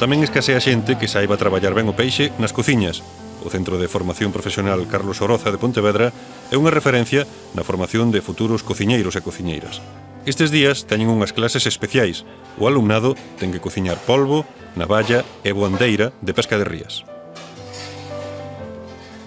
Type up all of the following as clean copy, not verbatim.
Tamén escasea xente que saiba traballar ben o peixe nas cociñas. O Centro de Formación Profesional Carlos Oroza de Pontevedra é unha referencia na formación de futuros cociñeiros e cociñeiras. Estes días teñen unhas clases especiais. O alumnado ten que cociñar polvo, navalla e voandeira de pesca de rías.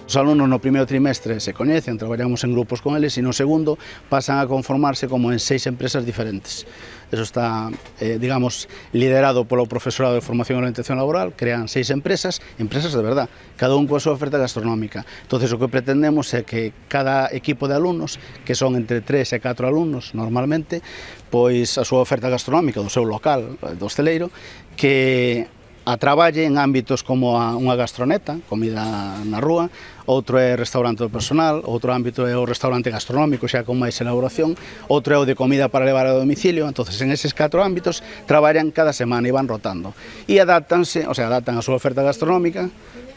Os alumnos no primeiro trimestre se coñecen, traballamos en grupos con eles e no segundo pasan a conformarse como en 6 empresas diferentes. Eso está, digamos, liderado polo profesorado de formación e orientación laboral, crean 6 empresas de verdad, cada un coa súa oferta gastronómica. Entonces o que pretendemos é que cada equipo de alumnos, que son entre 3 e 4 alumnos normalmente, pois a súa oferta gastronómica do seu local, do hosteleiro, que a traballe en ámbitos como unha gastroneta, comida na rúa, outro é restaurante do personal, outro ámbito é o restaurante gastronómico, xa con máis elaboración, outro é o de comida para levar a domicilio. Entonces, en eses 4 ámbitos traballan cada semana e van rotando. E adaptanse, adaptan a súa oferta gastronómica,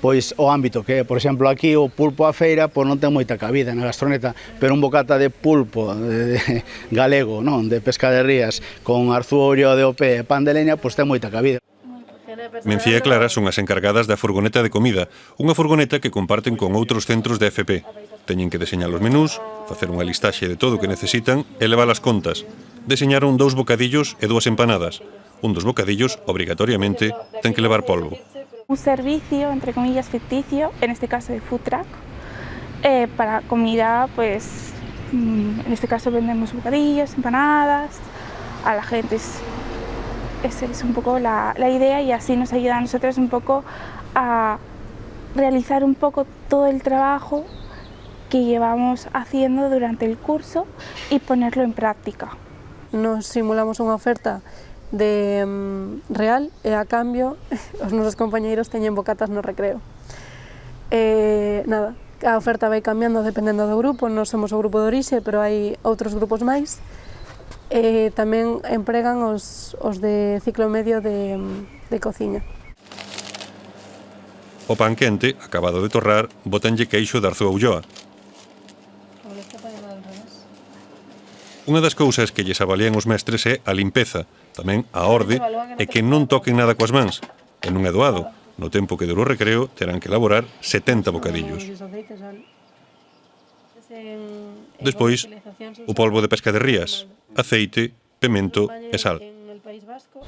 pois o ámbito que, por exemplo, aquí o pulpo á feira, pois non ten moita cabida na gastroneta, pero un bocata de pulpo galego, non, de pesca de rías, con arzúo de opé e pan de leña, pois ten moita cabida. Mencía e Clara son as encargadas da furgoneta de comida, unha furgoneta que comparten con outros centros de FP. Teñen que deseñar os menús, facer unha listaxe de todo o que necesitan e levar as contas. Deseñaron 2 bocadillos e 2 empanadas. Un dos bocadillos, obrigatoriamente, ten que levar polvo. Un servicio, entre comillas, ficticio, en este caso de food truck, para comida, pues, en este caso vendemos bocadillos, empanadas, a la gente esa es un poco la idea y así nos ayuda a nosotros un poco a realizar un poco todo el trabajo que llevamos haciendo durante el curso y ponerlo en práctica. Nos simulamos unha oferta de real e a cambio os nosos compañeiros teñen bocatas no recreo. Nada, a oferta vai cambiando dependendo do grupo, nós somos o grupo de orixe, pero hai outros grupos máis. Tamén empregan os de ciclo medio de cociña. O pan quente, acabado de torrar, botanlle queixo de Arzúa Ulloa. Unha das cousas que lles avalían os mestres é a limpeza, tamén a orde e que non toquen nada coas mans. E non é doado. No tempo que dure o recreo terán que elaborar 70 bocadillos. Despois, o polvo de pesca de rías, aceite, pemento e sal.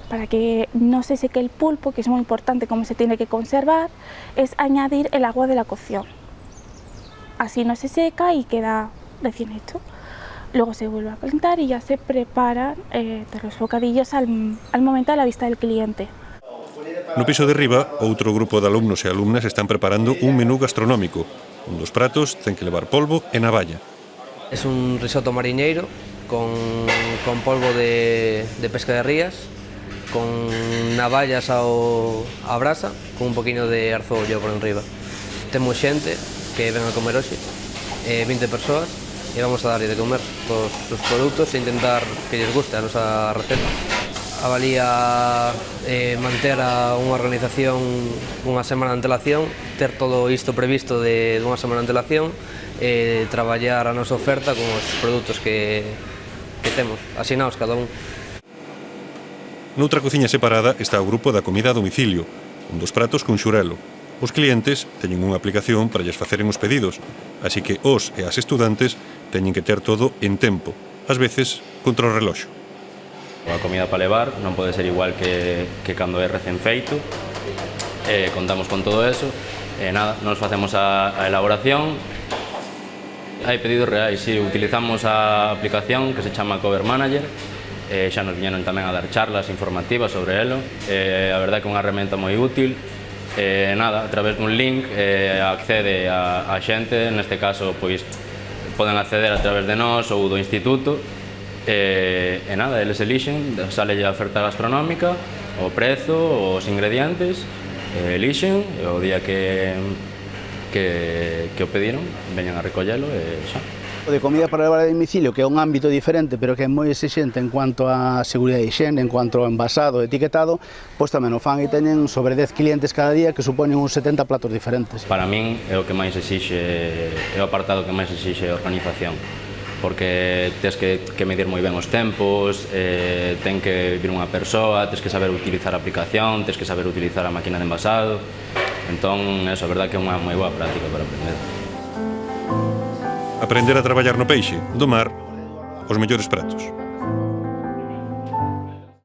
Para que no se seque el pulpo, que es muy importante cómo se tiene que conservar, es añadir el agua de la cocción. Así no se seca y queda recién hecho. Luego se vuelve a calentar y ya se preparan los bocadillos al momento a la vista del cliente. No piso de riba, outro grupo de alumnos e alumnas están preparando un menú gastronómico. Un dos pratos ten que levar polvo e navalla. Es un risotto mariñeiro con polvo de pesca de rías, con navallas a brasa, con un poquinho de arzollo por enriba. Temos xente que ven a comer hoxe, 20 persoas, e vamos a darlle de comer todos os produtos e intentar que lles guste a nosa receta. Avalía manter unha organización unha semana de antelación, ter todo isto previsto de unha semana de antelación, traballar a nosa oferta con os produtos que temos, asinados cada un. Noutra cociña separada está o grupo da comida a domicilio, un dos pratos con xurelo. Os clientes teñen unha aplicación para lles faceren os pedidos, así que os e as estudantes teñen que ter todo en tempo, ás veces contra o reloxo. A comida para levar non pode ser igual que cando é recén feito, contamos con todo eso, nada, nos facemos a elaboración. Hai pedidos reais, si utilizamos a aplicación que se chama Cover Manager, xa nos viñeron tamén a dar charlas informativas sobre elo, a verdade que é unha herramienta moi útil. Nada, a través dun link accede a xente, neste caso pois poden acceder a través de nós ou do instituto, e nada, eles elixen, sale a oferta gastronómica, o prezo, os ingredientes, elixen, e o día que o pediron, veñan a recollelo e xa. O de comida para levar a domicilio, que é un ámbito diferente, pero que é moi exixente en cuanto a seguridade e higiene, en cuanto ao envasado e etiquetado, pois tamén o fan e teñen sobre 10 clientes cada día que supoñen uns 70 platos diferentes. Para min é o que máis exixe, é o apartado que máis exixe a organización. porque tens que medir moi ben os tempos, ten que vir unha persoa, tens que saber utilizar a aplicación, tens que saber utilizar a máquina de envasado. Entón, eso, a verdad que é unha moi boa práctica para aprender. Aprender a traballar no peixe, do mar, os mellores pratos.